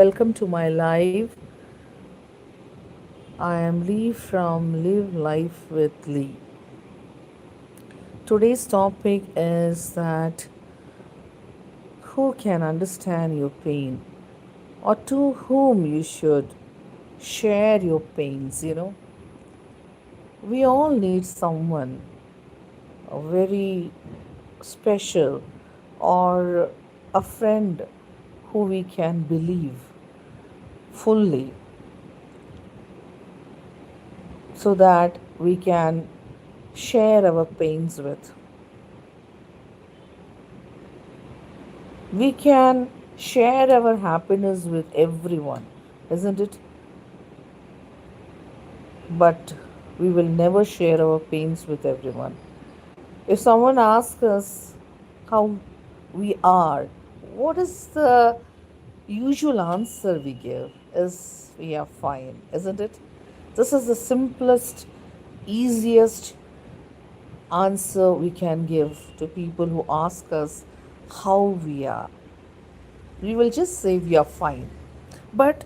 welcome to my live. I am Lee from Live Life with Lee. Today's topic is that who can understand your pain or to whom you should share your pains. We all need someone very special or a friend who we can believe fully so that we can share our pains with. We can share our happiness with everyone, isn't it? But we will never share our pains with everyone. If someone asks us how we are, what is the usual answer we give? Is we are fine, isn't it? This is the simplest, easiest answer we can give to people who ask us how we are. We will just say we are fine. But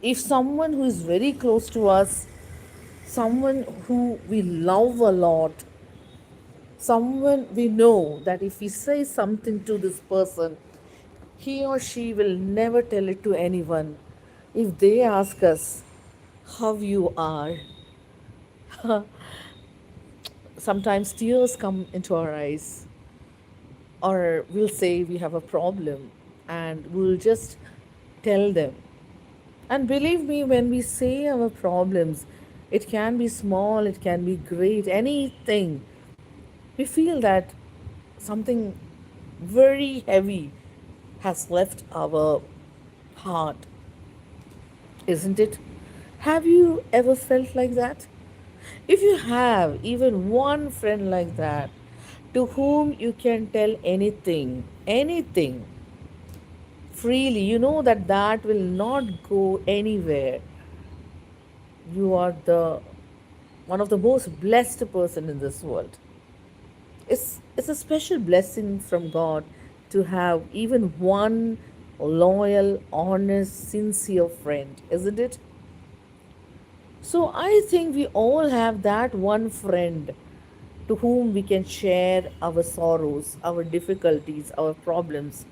if someone who is very close to us, someone who we love a lot, someone we know that if we say something to this person, he or she will never tell it to anyone. If they ask us how you are, sometimes tears come into our eyes, or we'll say we have a problem and we'll just tell them. And believe me, when we say our problems, it can be small, it can be great, anything, we feel that something very heavy has left our heart, isn't it? Have you ever felt like that? If you have even one friend like that, to whom you can tell anything freely, you know that that will not go anywhere. You are the one of the most blessed person in this world. It's a special blessing from God to have even one loyal, honest, sincere friend, isn't it? So I think we all have that one friend to whom we can share our sorrows, our difficulties, our problems.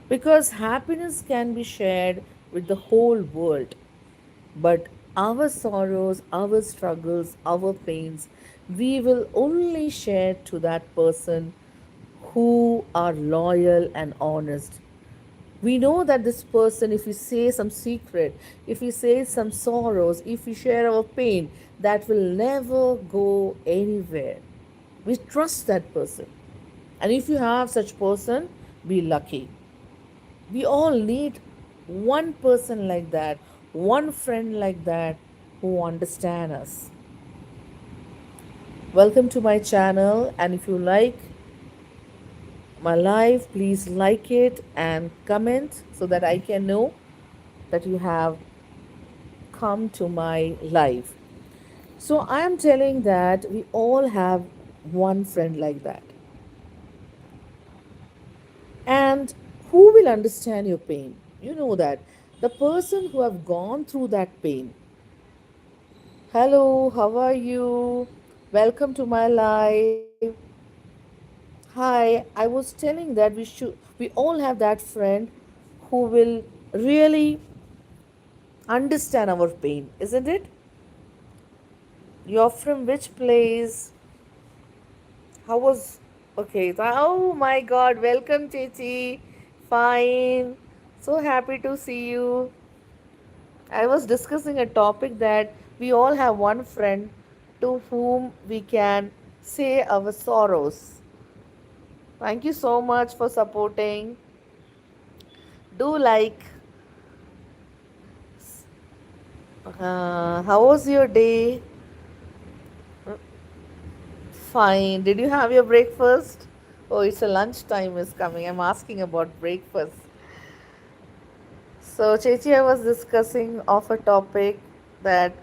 Because happiness can be shared with the whole world, but our sorrows, our struggles, our pains, we will only share to that person who are loyal and honest. We know that this person, if we say some secret, if we say some sorrows, if we share our pain, that will never go anywhere. We trust that person. And if you have such person, be lucky. We all need one person like that, one friend like that who understand us. Welcome to my channel, and if you like my live, please like it and comment so that I can know that you have come to my live. So I am telling that we all have one friend like that. And who will understand your pain? You know that the person who have gone through that pain. Hello, how are you? Welcome to my live. Hi, I was telling that we all have that friend who will really understand our pain, isn't it? You're from which place? How was okay? Oh my god, welcome Chechi. Fine. So happy to see you. I was discussing a topic that we all have one friend to whom we can say our sorrows. Thank you so much for supporting. Do like. How was your day? Fine. Did you have your breakfast? Oh, it's a lunchtime is coming. I'm asking about breakfast. So, Chechi, I was discussing of a topic that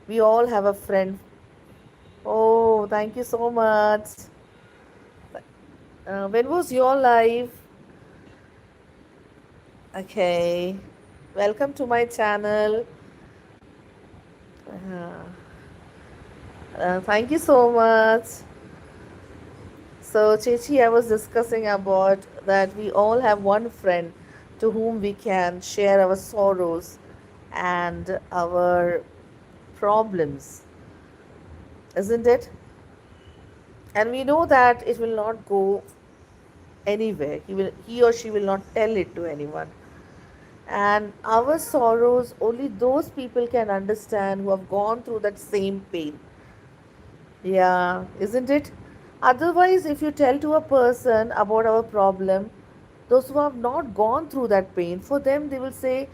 we all have a friend. Oh, thank you so much. When was your life? Okay. Welcome to my channel. Uh, thank you so much. So, Chechi, I was discussing about that we all have one friend to whom we can share our sorrows and our problems, isn't it? And we know that it will not go anywhere. He or she will not tell it to anyone. And our sorrows, only those people can understand who have gone through that same pain. Yeah, isn't it? Otherwise, if you tell to a person about our problem, those who have not gone through that pain, for them they will say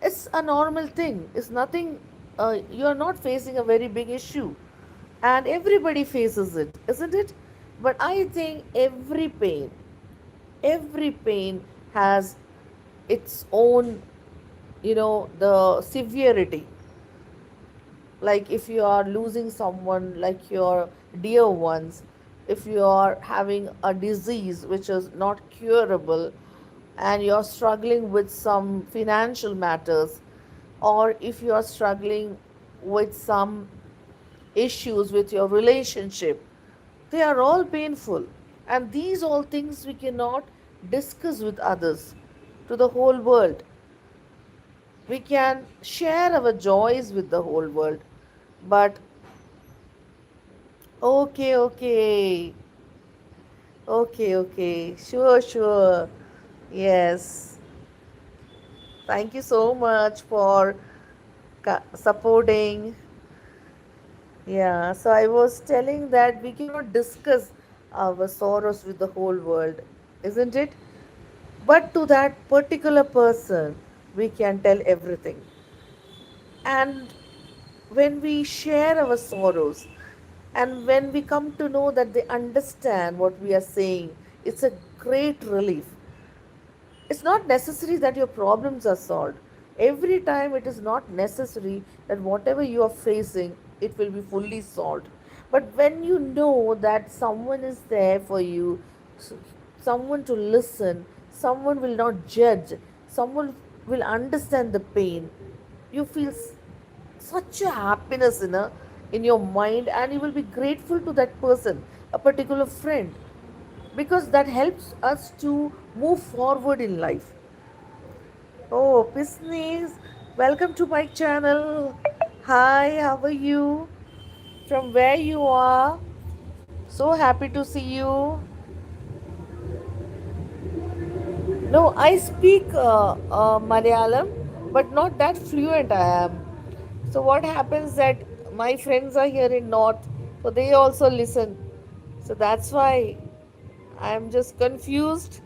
it's a normal thing. It's nothing. You are not facing a very big issue, and everybody faces it, isn't it? But I think every pain has its own, the severity. Like if you are losing someone like your dear ones, if you are having a disease which is not curable, and you're struggling with some financial matters, or if you are struggling with some issues with your relationship, they are all painful. And these all things we cannot discuss with others, to the whole world. We can share our joys with the whole world, but okay, okay, okay, sure, sure, yes. Thank you so much for supporting. Yeah, so I was telling that we cannot discuss our sorrows with the whole world, isn't it? But to that particular person, we can tell everything. And when we share our sorrows, and when we come to know that they understand what we are saying, it's a great relief. It's not necessary that your problems are solved. Every time it is not necessary that whatever you are facing, it will be fully solved. But when you know that someone is there for you, s- someone to listen, someone will not judge, someone will understand the pain, you feel such a happiness in your mind, and you will be grateful to that person, a particular friend, because that helps us to move forward in life. Oh, Pisnes, welcome to my channel. Hi, how are you? From where you are? So happy to see you. No, I speak Malayalam, but not that fluent I am. So what happens that my friends are here in North, so they also listen. So that's why I'm just confused.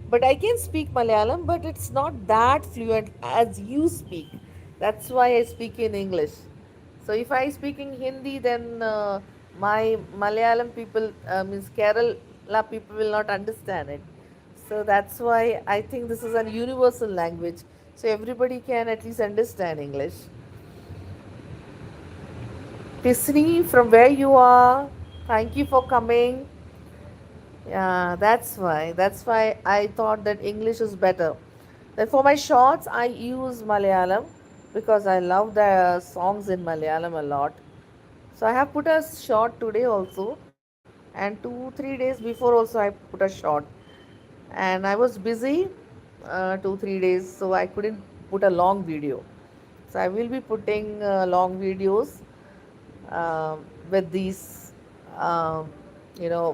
But I can speak Malayalam, but it's not that fluent as you speak. That's why I speak in English. So if I speak in Hindi, then my Malayalam people, means Kerala people, will not understand it. So that's why I think this is a universal language. So everybody can at least understand English. Tisni, from where you are, thank you for coming. Yeah, that's why. That's why I thought that English is better. Then for my shorts, I use Malayalam because I love the songs in Malayalam a lot. So I have put a short today also, and 2-3 days before also I put a short. And I was busy 2-3 days, so I couldn't put a long video. So I will be putting long videos with these, um,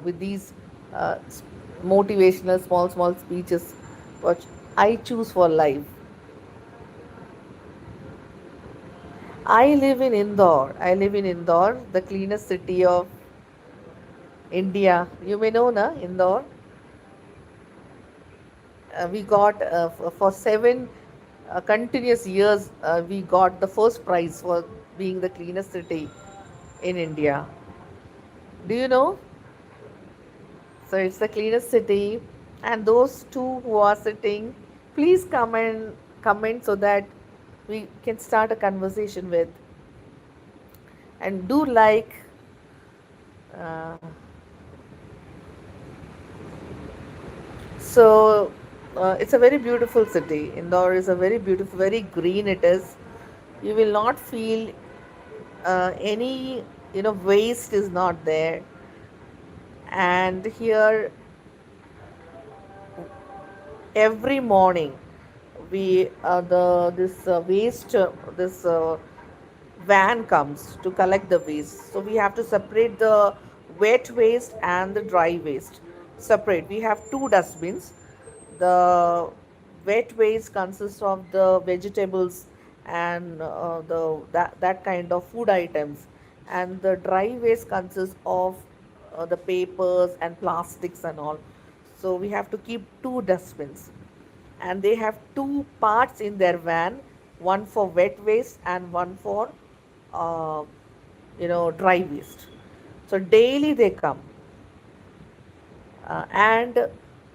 with these uh, s- motivational small speeches, which I choose for life. I live in Indore. I live in Indore, the cleanest city of India. You may know, na, Indore. We got for 7 continuous years. We got the first prize for being the cleanest city in India. Do you know? So it's the cleanest city. And those two who are sitting, please come and comment so that we can start a conversation with. And do like. Uh, so It's a very beautiful city. Indore is a very beautiful, very green it is. You will not feel any, waste is not there. And here, every morning, we the this waste this van comes to collect the waste. So we have to separate the wet waste and the dry waste. Separate. We have two dustbins. The wet waste consists of the vegetables and that kind of food items, and the dry waste consists of the papers and plastics and all. So we have to keep two dustbins, and they have two parts in their van, one for wet waste and one for uh, dry waste. So daily they come, and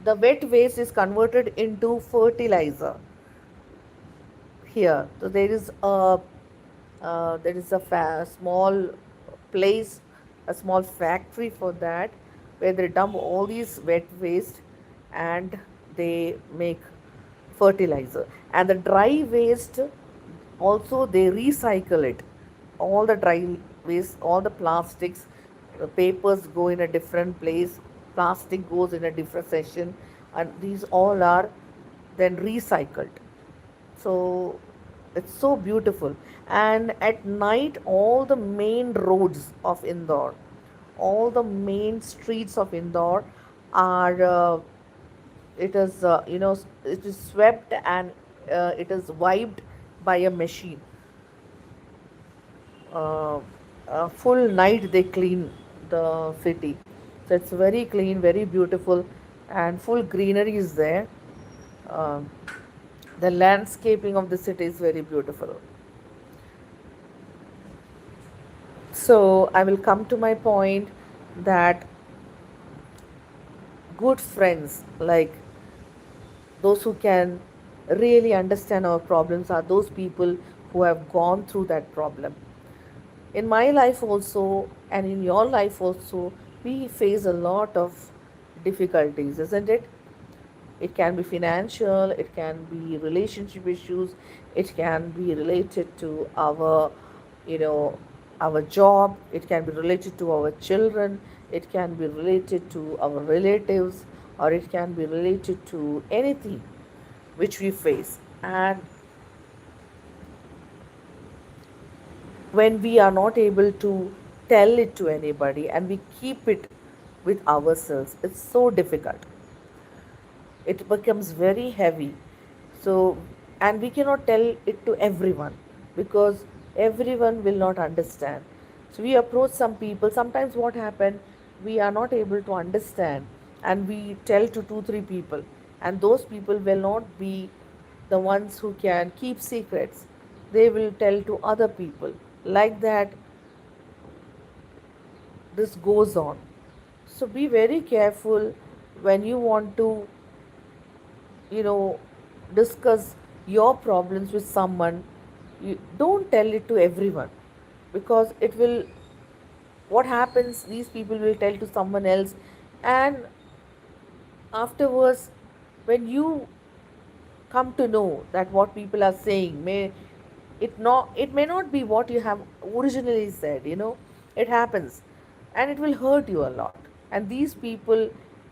the wet waste is converted into fertilizer here. So there is a small place, a small factory for that, where they dump all these wet waste and they make fertilizer. And the dry waste also they recycle it. All the dry waste, all the plastics, the papers go in a different place, plastic goes in a different section, and these all are then recycled. So it's so beautiful. And at night, all the main roads of Indore, all the main streets of Indore are it is swept, and it is wiped by a machine. uh, Full night they clean the city. So it's very clean, very beautiful, and full greenery is there. Um the landscaping of the city is very beautiful. So I will come to my point that good friends, like those who can really understand our problems, are those people who have gone through that problem. In my life also, and in your life also, we face a lot of difficulties, isn't it? It can be financial, it can be relationship issues, it can be related to you know, our job, it can be related to our children, it can be related to our relatives, or it can be related to anything which we face. And when we are not able to tell it to anybody and we keep it with ourselves, it's so difficult, it becomes very heavy. So, and we cannot tell it to everyone, because everyone will not understand. So we approach some people, sometimes what happen, we are not able to understand, and we tell to 2 3 people, and those people will not be the ones who can keep secrets. They will tell to other people. Like that, this goes on. So be very careful when you want to, you know discuss your problems with someone. You don't tell it to everyone, because it will, what happens, these people will tell to someone else, and afterwards, when you come to know that what people are saying it may not be what you have originally said. It happens, and it will hurt you a lot. And these people,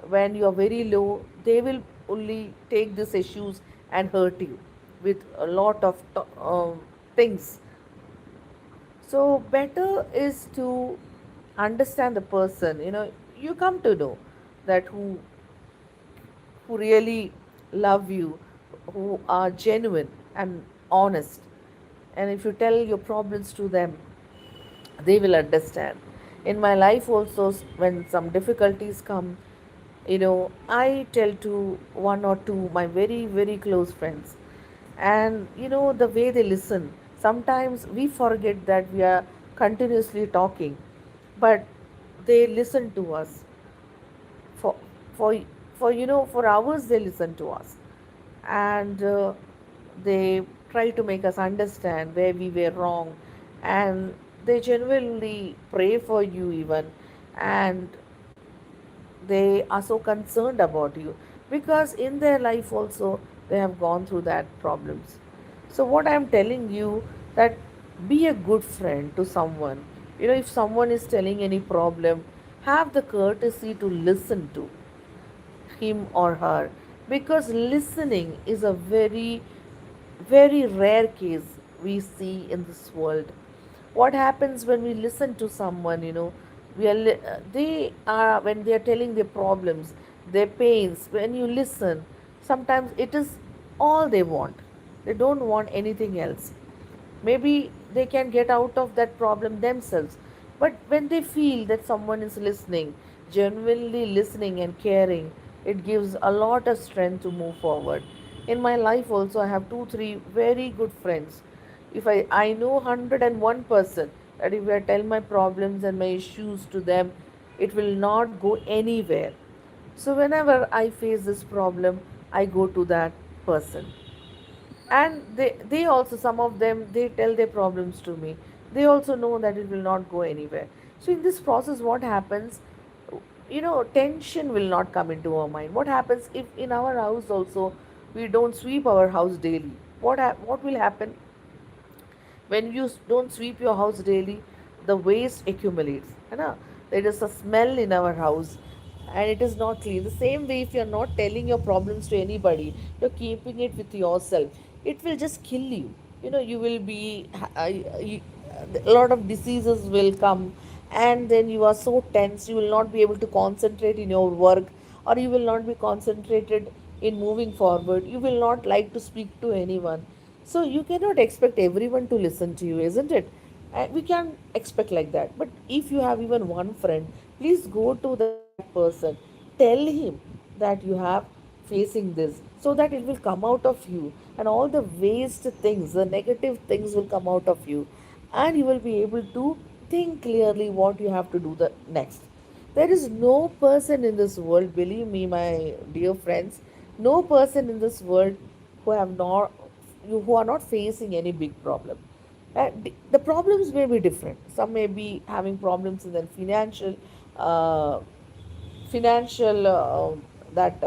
when you are very low, they will only take these issues and hurt you with a lot of things. So better is to understand the person. You come to know that who really love you, who are genuine and honest. And if you tell your problems to them, they will understand. In my life also, when some difficulties come, I tell to one or two my very, very close friends. And the way they listen, sometimes we forget that we are continuously talking, but they listen to us for for for hours. They listen to us, and they try to make us understand where we were wrong, and they genuinely pray for you even, and they are so concerned about you, because in their life also they have gone through that problems. So what I'm telling you, that be a good friend to someone. If someone is telling any problem, have the courtesy to listen to him or her, because listening is a very very rare case we see in this world. What happens when we listen to someone, they are, when they are telling their problems, their pains, when you listen, sometimes it is all they want. They don't want anything else. Maybe they can get out of that problem themselves, but when they feel that someone is listening, genuinely listening and caring, it gives a lot of strength to move forward. In my life also, I have 2 3 very good friends. If I know 101% that if I tell my problems and my issues to them, it will not go anywhere. So whenever I face this problem, I go to that person, and they also, some of them, they tell their problems to me. They also know that it will not go anywhere. So in this process, what happens, tension will not come into our mind. What happens if in our house also we don't sweep our house daily? What will happen when you don't sweep your house daily? The waste accumulates, there is a smell in our house, and it is not clean. The same way, if you're not telling your problems to anybody, you're keeping it with yourself, it will just kill you. You will be a lot of diseases will come, and then you are so tense, you will not be able to concentrate in your work, or you will not be concentrated in moving forward. You will not like to speak to anyone. So you cannot expect everyone to listen to you, isn't it? We can expect like that. But if you have even one friend, please go to that person. Tell him that you have facing this, so that it will come out of you, and all the waste things, the negative things will come out of you, and you will be able to think clearly what you have to do the next. There is no person in this world, believe me, my dear friends, no person in this world who have not who are not facing any big problem. The problems may be different. Some may be having problems in their uh, financial that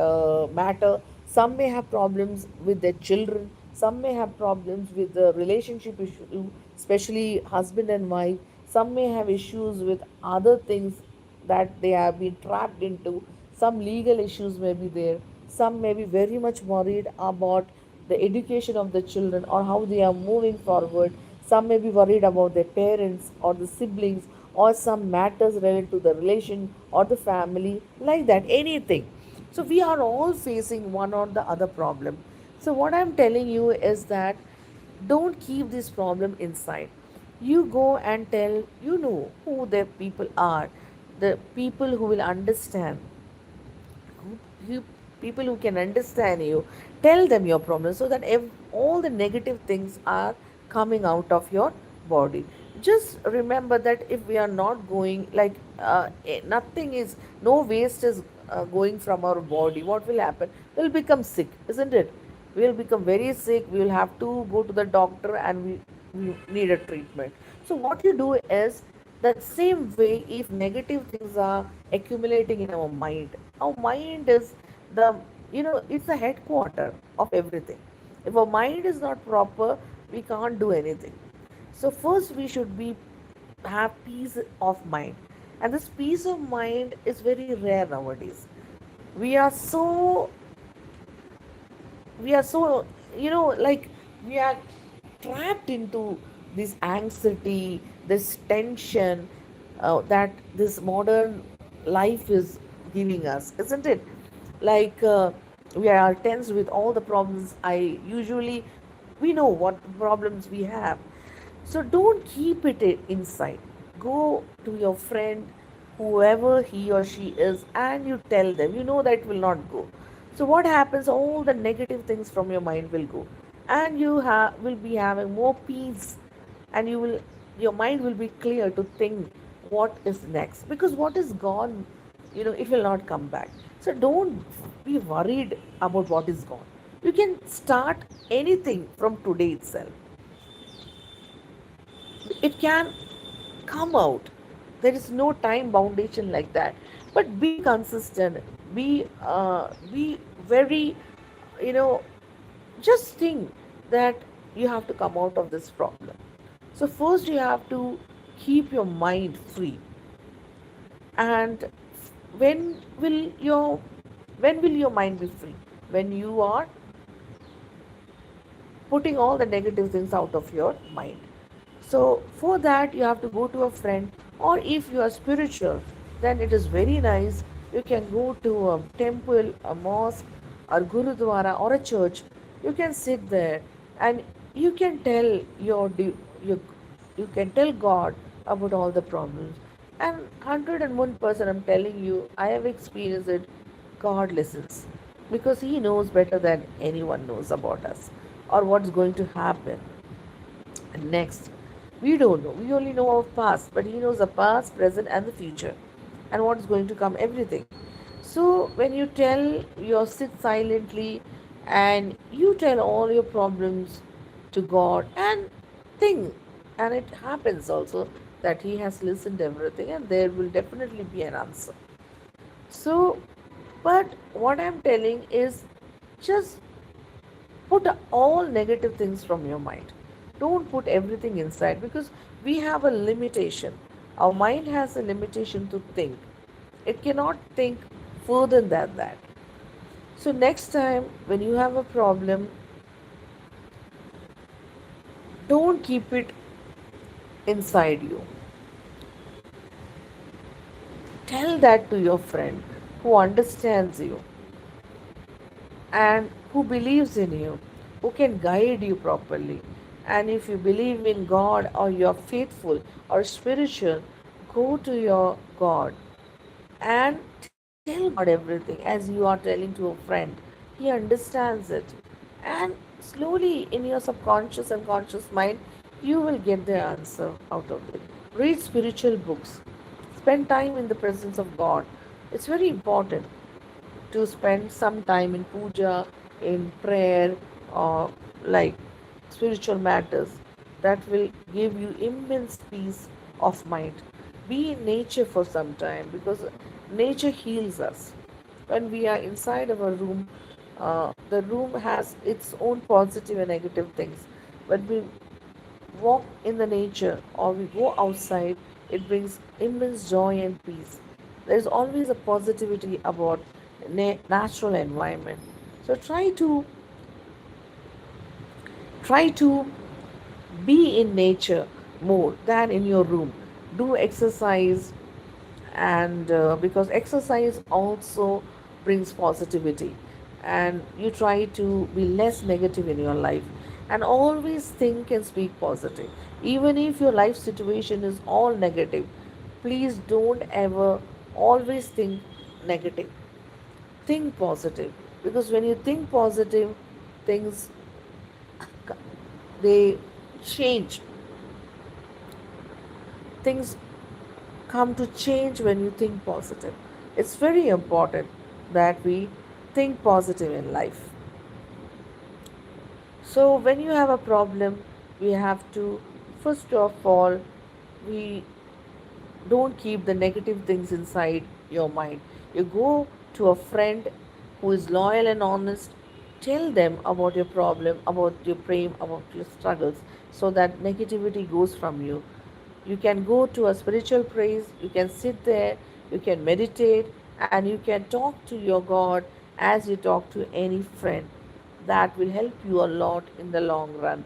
matter. Some may have problems with their children. Some may have problems with the relationship issue, especially husband and wife. Some may have issues with other things that they have been trapped into. Some legal issues may be there. Some may be very much worried about the education of the children or how they are moving forward. Some may be worried about their parents or the siblings, or some matters related to the relation or the family, like that, anything. So we are all facing one or the other problem. So what I'm telling you is that don't keep this problem inside. You go and tell, who the people are, the people who will understand, you, people who can understand you. Tell them your problem, so that all the negative things are coming out of your body. Just remember that if we are not going like nothing is, no waste is going from our body, what will happen? We'll become sick, isn't it? We'll become very sick. We will have to go to the doctor, and we need a treatment. So what you do is, that same way, if negative things are accumulating in our mind is the, it's the headquarter of everything. If our mind is not proper, we can't do anything. So first we should be have peace of mind, and this peace of mind is very rare nowadays. We are so like, we are trapped into this anxiety, this tension that this modern life is giving us, isn't it? Like, we are tense with all the problems. We know what problems we have. So don't keep it inside. Go to your friend, whoever he or she is, and you tell them. You know that it will not go. So what happens? All the negative things from your mind will go, and you will be having more peace, and your mind will be clear to think what is next, because what is gone, it will not come back. So don't be worried about what is gone. You can start anything from today itself. It can come out. There is no time foundation like that. But be consistent. Be very, you know, just think that you have to come out of this problem. So first you have to keep your mind free. And when will your when will your mind be free? When you are putting all the negative things out of your mind. So, for that, you have to go to a friend, or if you are spiritual, then it is very nice. You can go to a temple, a mosque, or gurudwara, or a church. You can sit there and you can tell your you can tell God about all the problems. And 101%, I'm telling you, I have experienced it. God listens because He knows better than anyone knows about us or what's going to happen next. We don't know. We only know our past, but He knows the past, present, and the future, and what's going to come, everything. So when you tell, you sit silently and you tell all your problems to God and think, and it happens also that He has listened to everything, and there will definitely be an answer. So, but what I'm telling is just put all negative things from your mind. Don't put everything inside because we have a limitation. Our mind has a limitation to think, it cannot think further than that. So, next time when you have a problem, don't keep it inside you. Tell that to your friend who understands you and who believes in you, who can guide you properly. And if you believe in God or you're faithful or spiritual, go to your God and tell God everything as you are telling to a friend. He understands it. And slowly in your subconscious and conscious mind, you will get the answer out of it. Read spiritual books. Spend time in the presence of God. It's very important to spend some time in puja, in prayer, or like spiritual matters that will give you immense peace of mind. Be in nature for some time because nature heals us. When we are inside our room, the room has its own positive and negative things. When we walk in the nature or we go outside, it brings immense joy and peace. There is always a positivity about natural environment. So try to be in nature more than in your room. Do exercise, and because exercise also brings positivity, and you try to be less negative in your life and always think and speak positive. Even if your life situation is all negative, please don't ever always think negative. Think positive, because when you think positive, things they change. Things come to change when you think positive. It's very important that we think positive in life. So when you have a problem, we have to, first of all, we don't keep the negative things inside your mind. You go to a friend who is loyal and honest, tell them about your problem, about your pain, about your struggles, so that negativity goes from you. You can go to a spiritual place, you can sit there, you can meditate, and you can talk to your God as you talk to any friend. That will help you a lot in the long run.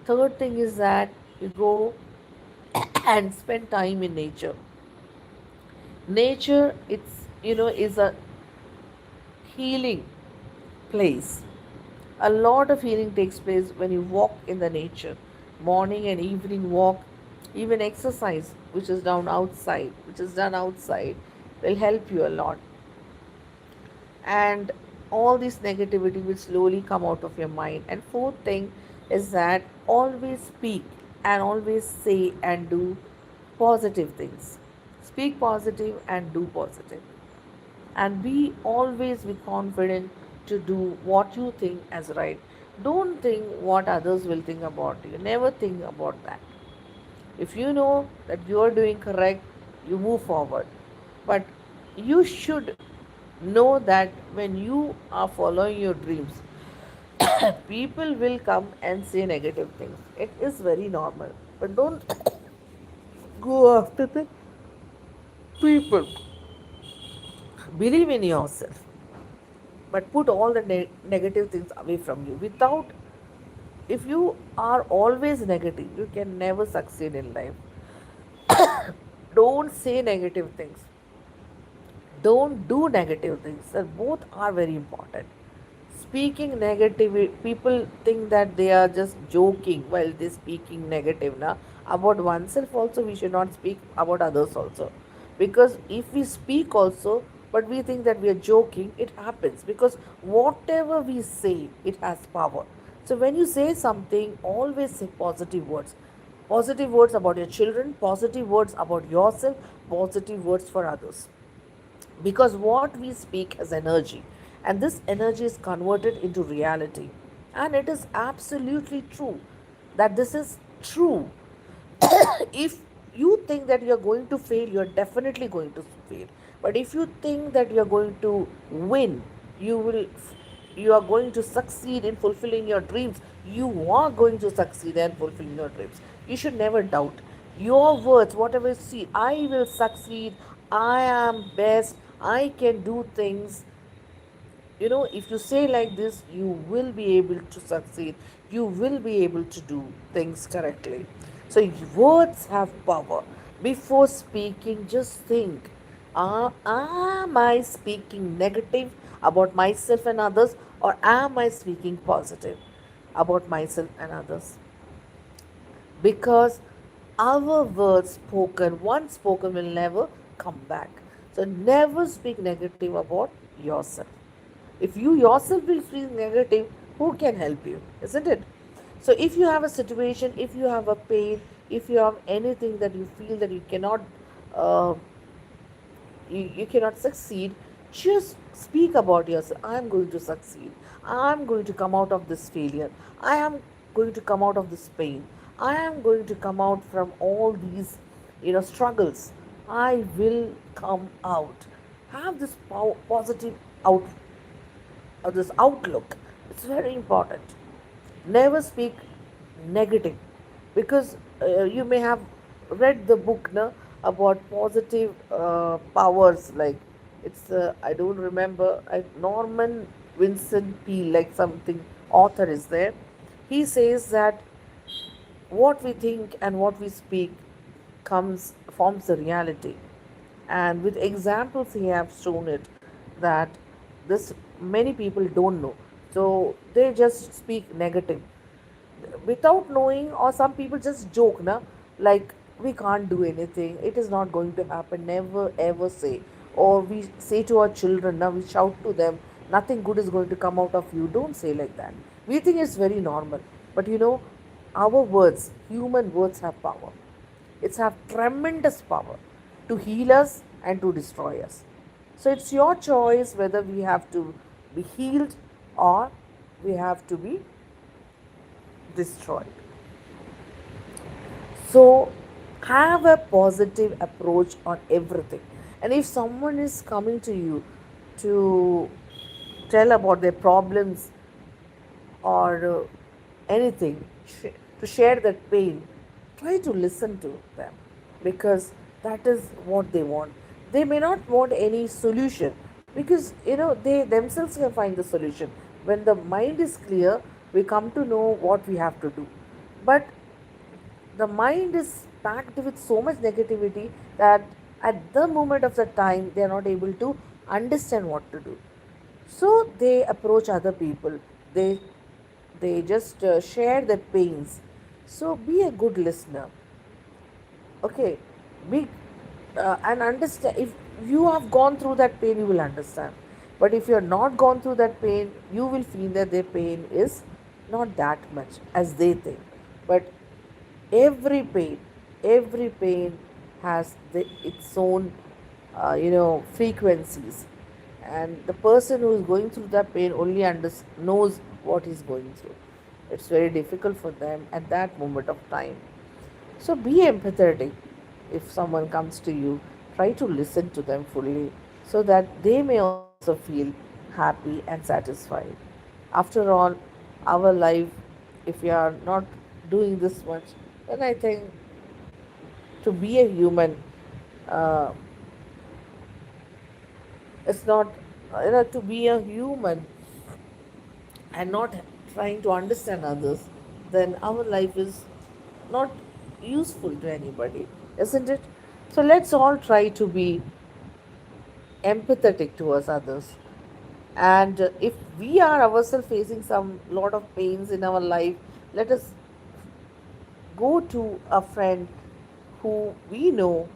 Third thing is that you go and spend time in nature. Nature, is a healing place. A lot of healing takes place when you walk in the nature. Morning and evening walk, even exercise, which is done outside, will help you a lot. And all this negativity will slowly come out of your mind. And fourth thing is that always speak and always say and do positive things. Speak positive and do positive, and be always be confident to do what you think as right. Don't think what others will think about you. Never think about that. If you know that you are doing correct, you move forward. But you should Know that when you are following your dreams, people will come and say negative things. It is very normal. But don't go after the people. Believe in yourself, but put all the negative things away from you. Without, if you are always negative, you can never succeed in life. Don't say negative things. Don't do negative things. Both are very important. Speaking negative, people think that they are just joking while they speaking negative na about oneself. Also, we should not speak about others also, because if we speak also but we think that we are joking, it happens, because whatever we say, it has power. So when you say something, always say positive words about your children, positive words about yourself, positive words for others, because what we speak is energy, and this energy is converted into reality. And it is absolutely true that this is true. If you think that you're going to fail, you're definitely going to fail. But if you think that you're going to win, you will, you are going to succeed in fulfilling your dreams, you are going to succeed in fulfilling your dreams. You should never doubt your words. Whatever you see, I will succeed, I am best, I can do things. If you say like this, you will be able to succeed, you will be able to do things correctly. So words have power. Before speaking, just think, am I speaking negative about myself and others, or am I speaking positive about myself and others? Because our words spoken, once spoken, will never come back. So never speak negative about yourself. If you yourself will feel negative, who can help you? Isn't it? So if you have a situation, if you have a pain, if you have anything that you feel that uh, you cannot succeed, just speak about yourself. I am going to succeed. I am going to come out of this failure. I am going to come out of this pain. I am going to come out from all these, struggles. I will come out. Have this positive out, this outlook. It's very important. Never speak negative, because you may have read the book na, about positive powers, like it's I don't remember, Norman Vincent Peale, like something author is there. He says that what we think and what we speak comes forms the reality, and with examples he have shown it, that this many people don't know, so they just speak negative without knowing, or some people just joke na, like we can't do anything, it is not going to happen, never ever say. Or we say to our children now, we shout to them, nothing good is going to come out of you, don't say like that. We think it's very normal, but our words, human words, have power. It's have tremendous power to heal us and to destroy us. So it's your choice whether we have to be healed or we have to be destroyed. So have a positive approach on everything. And if someone is coming to you to tell about their problems, or anything, to share that pain, try to listen to them, because that is what they want. They may not want any solution, because they themselves can find the solution. When the mind is clear, we come to know what we have to do. But the mind is packed with so much negativity that at the moment of the time they are not able to understand what to do, so they approach other people. They just share their pains. So be a good listener. Okay, be and understand. If you have gone through that pain, you will understand. But if you are not gone through that pain, you will feel that their pain is not that much as they think. But every pain, every pain has its own frequencies, and the person who is going through that pain only knows what he's going through. It's very difficult for them at that moment of time. So be empathetic. If someone comes to you, try to listen to them fully, so that they may also also feel happy and satisfied. After all, our life, if we are not doing this much, then I think to be a human, uh, it's not, to be a human and not trying to understand others, then our life is not useful to anybody, isn't it? So let's all try to be empathetic towards others. And if we are ourselves facing some lot of pains in our life, let us go to a friend who we know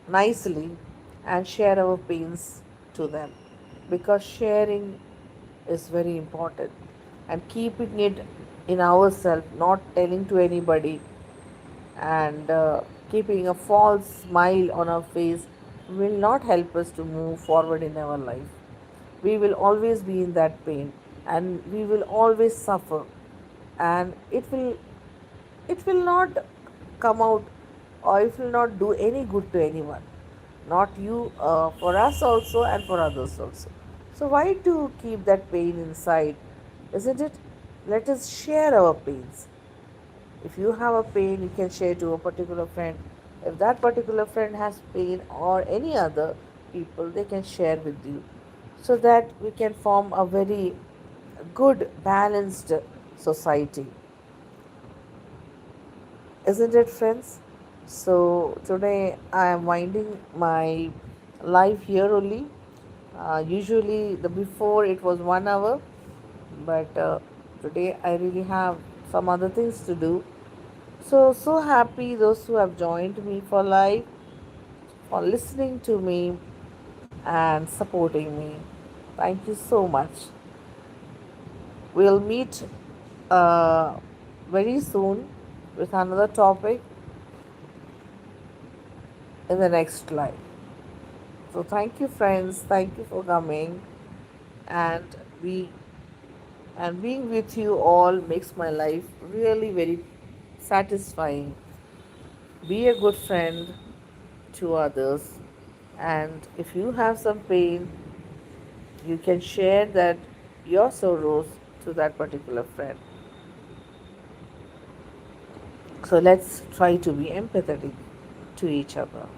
nicely and share our pains to them, because sharing is very important, and keeping it in ourselves, not telling to anybody, and keeping a false smile on our face will not help us to move forward in our life. We will always be in that pain, and we will always suffer, and it will not come out, or it will not do any good to anyone, not you, for us also and for others also. So why to keep that pain inside, isn't it? Let us share our pains. If you have a pain, you can share to a particular friend. If that particular friend has pain, or any other people, they can share with you, so that we can form a very good, balanced society. Isn't it, friends? So, today I am winding my live here only. Usually, the before it was 1 hour, but today I really have some other things to do. So happy those who have joined me for live, for listening to me and supporting me. Thank you so much. We'll meet uh, very soon with another topic in the next live. So thank you, friends. Thank you for coming, and we and being with you all makes my life really very satisfying. Be a good friend to others, and if you have some pain, you can share that your sorrows to that particular friend. So let's try to be empathetic to each other.